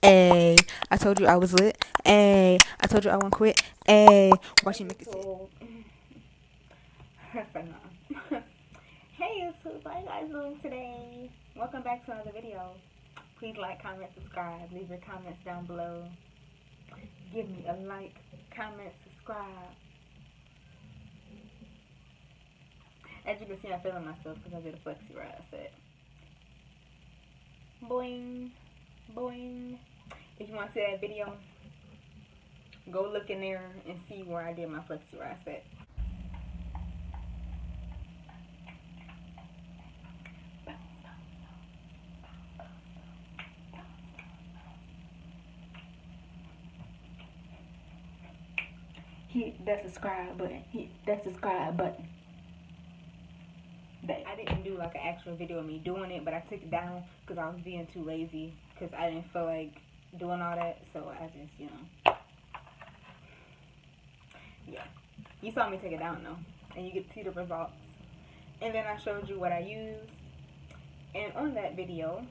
Ayy, I told you I was lit. Ayy, I told you I won't quit. Ayy, watch you make it sit. So no. Hey YouTube, how you guys doing today? Welcome back to another video. Please like, comment, subscribe. Leave your comments down below. Give me a like, comment, subscribe. As you can see, I'm feeling myself because I did a flexi ride set. Boing, boing. If you want to see that video, go look in there and see where I did my flexi ride set. Hit that subscribe button. Hit that subscribe button. I didn't do like an actual video of me doing it, but I took it down because I was being too lazy because I didn't feel like doing all that. So I just, yeah. You saw me take it down though, and you get to see the results. And then I showed you what I used. And on that video,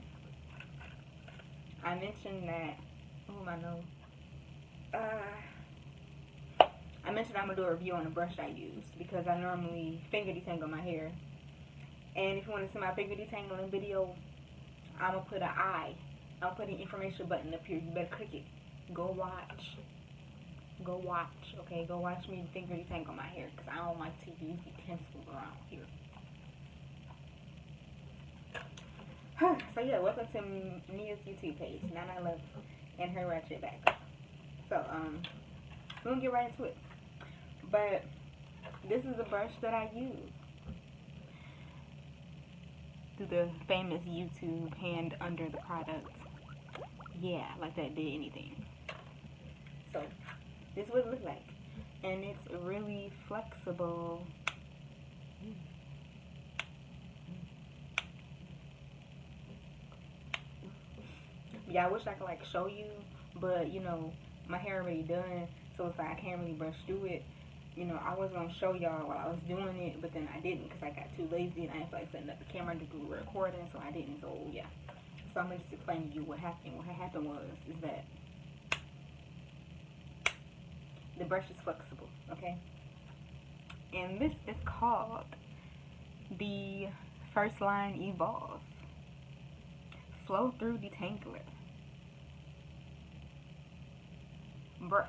I mentioned that, oh my nose. I mentioned I'm gonna do a review on the brush I used because I normally finger detangle my hair. And if you want to see my finger detangling video, I'm gonna put an eye. I'll put an information button up here. You better click it. Go watch. Go watch. Okay, go watch me finger detangle my hair because I don't like to use utensils around here. So yeah, welcome to Mia's YouTube page, 9911, and her ratchet back. So we're gonna get right into it. But this is a brush that I use. Through the famous YouTube hand under the product. Yeah, like that did anything. So this is what it looks like. And it's really flexible. Yeah, I wish I could like show you, but you know, my hair already done, so it's like I can't really brush through it. You know, I was gonna show y'all while I was doing it, but then I didn't because I got too lazy and I didn't feel like setting up the camera to do a recording, so I didn't. So yeah, so I'm gonna just explain to you what happened. What happened was is that the brush is flexible, okay, and this is called the First Line Evolve Flow Through Detangler brush.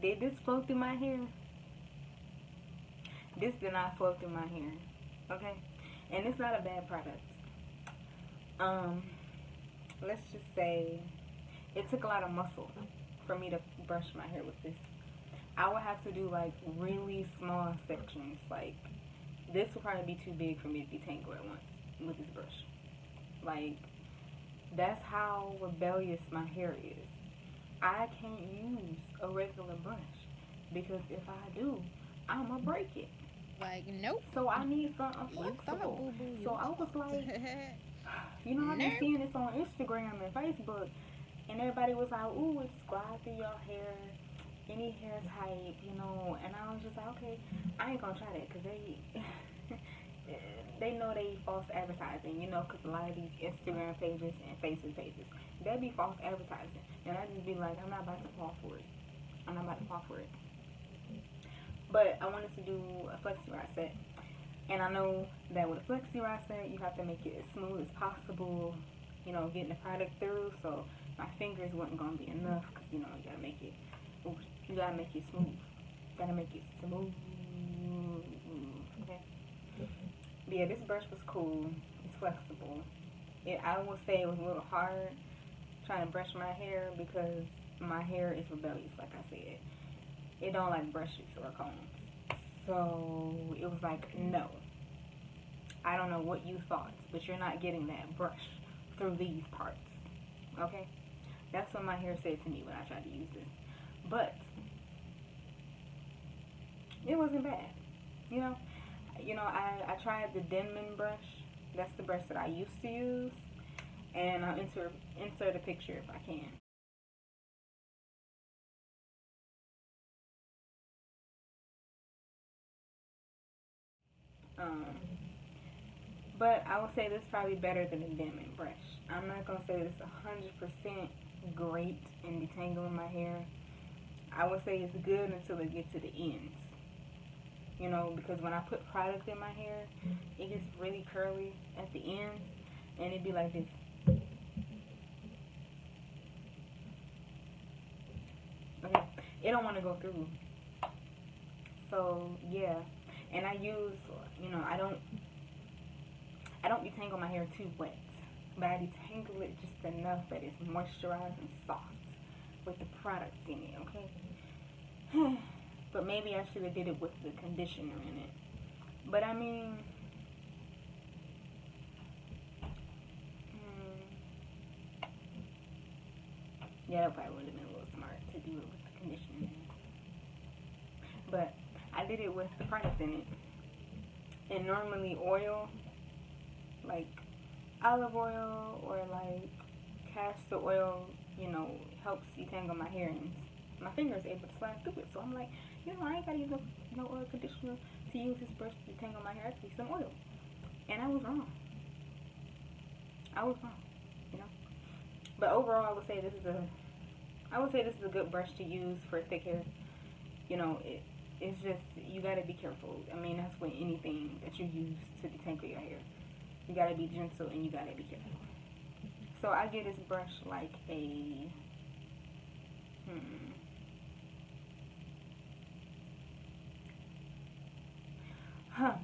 Did this flow through my hair? This did not flow through my hair, okay? And it's not a bad product. Let's just say it took a lot of muscle for me to brush my hair with this. I would have to do like really small sections. Like this would probably be too big for me to detangle at once with this brush. Like that's how rebellious my hair is. I can't use a regular brush because if I do, I'ma break it. Like, nope. So I need something You thought, flexible. boo boo. So You I was thought. like, you know, I've been Nope. seeing this on Instagram and Facebook, and everybody was like, ooh, it's glide through your hair, any hair type, you know. And I was just like, okay, I ain't gonna try that because they know they false advertising, you know, because a lot of these Instagram pages and Facebook pages, they be false advertising. And I just be like, I'm not about to fall for it. I'm not about to fall for it. But I wanted to do a flexi rod set. And I know that with a flexi rod set, you have to make it as smooth as possible, you know, getting the product through. So my fingers wasn't going to be enough because, you know, you got to make it, you got to make it smooth. Got to make it smooth. Okay. But yeah, this brush was cool. It's flexible. I would say it was a little hard trying to brush my hair because my hair is rebellious, like I said. It don't like brushes or combs. So it was like, no. I don't know what you thought, but you're not getting that brush through these parts. Okay? That's what my hair said to me when I tried to use this. But it wasn't bad. You know? I tried the Denman brush. That's the brush that I used to use. And I'll insert a picture if I can. Um, But I would say this is probably better than a Denman brush. I'm not gonna say this 100% great in detangling my hair. I would say it's good until it gets to the ends. You know, because when I put product in my hair, it gets really curly at the end, and it'd be like this. Okay, it don't want to go through. So yeah, and I use, you know, I don't detangle my hair too wet, but I detangle it just enough that it's moisturized and soft with the products in it. Okay, but maybe I should have did it with the conditioner in it. But I mean, yeah, that probably would have been a little smart to do it with the conditioner in it. But I did it with the product in it. And normally oil, like olive oil or like castor oil, you know, helps detangle my hair and my fingers able to slide through it. So I'm like, you know, I ain't gotta use no oil conditioner to use this brush to detangle my hair. I could use some oil. And I was wrong. I was wrong, you know. But overall, I would say this is a good brush to use for thick hair. You know, it's just you gotta be careful. I mean, that's with anything that you use to detangle your hair. You gotta be gentle and you gotta be careful. So I give this brush like a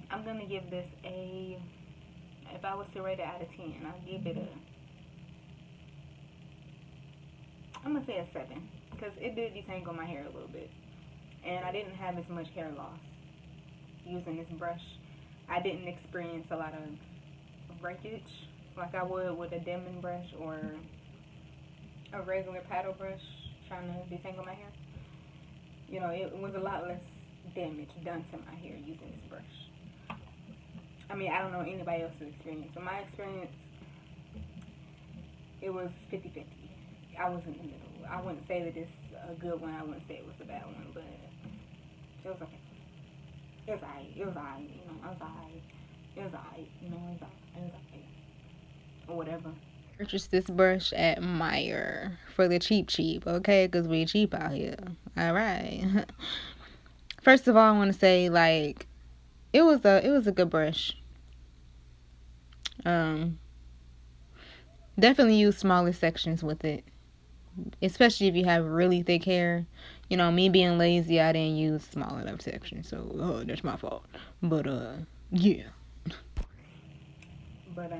I'm gonna give this a, if I was to rate it out of 10, I'll give it a, I'm gonna say a 7 because it did detangle my hair a little bit, and I didn't have as much hair loss using this brush. I didn't experience a lot of breakage like I would with a Denman brush or a regular paddle brush trying to detangle my hair. You know, it was a lot less damage done to my hair using this brush. I mean, I don't know anybody else's experience. But my experience, it was 50-50. I was in the middle. I wouldn't say that it's a good one. I wouldn't say it was a bad one, but it was okay. It was alright. It was alright. You know, I was alright. It was alright. You know, it was alright. It was alright. Or whatever. Purchased this brush at Meyer for the cheap, okay? Because we cheap out here. All right. First of all, I want to say like it was a good brush. Um, definitely use smaller sections with it, especially if you have really thick hair. You know, me being lazy, I didn't use small enough sections, so that's my fault. But yeah. But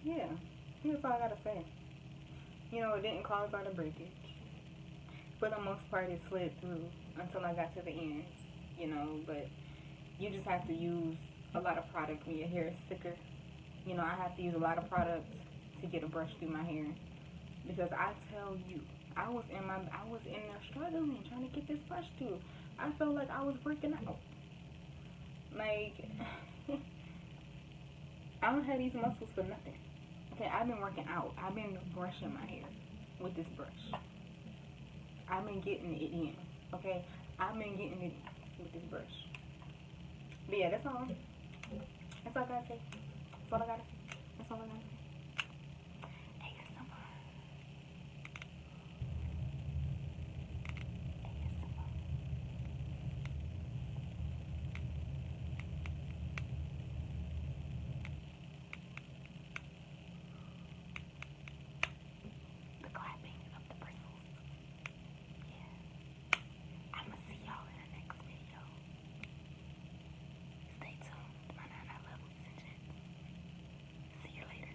yeah. That's all I gotta say. You know, it didn't cause all the breakage. For the most part, it slid through until I got to the end. You know, but you just have to use a lot of product when your hair is thicker. You know, I have to use a lot of product to get a brush through my hair because I tell you, I was in there struggling trying to get this brush through. I felt like I was working out. Like I don't have these muscles for nothing. Okay, I've been working out. I've been brushing my hair with this brush. I've been getting it in. Okay, I've been getting it with this brush. But yeah, that's all. That's all I gotta say. That's all I gotta say. That's all I gotta say. The clapping of the bristles. Yeah. I'm gonna see y'all in the next video. Stay tuned, my nana lovelies and gents. See you later.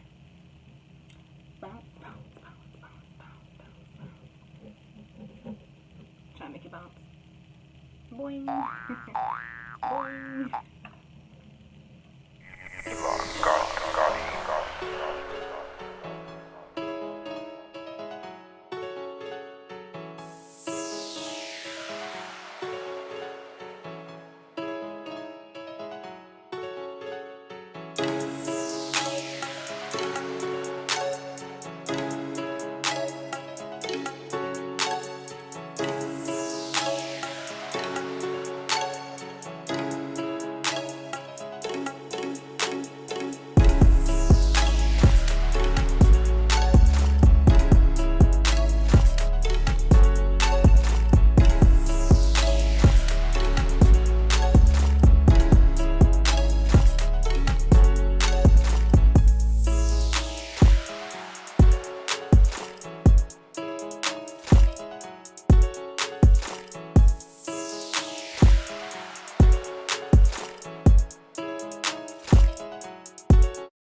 Bounce, bounce, bounce, bounce, bounce, bounce, bounce. Try to make it bounce. Boing. Boing.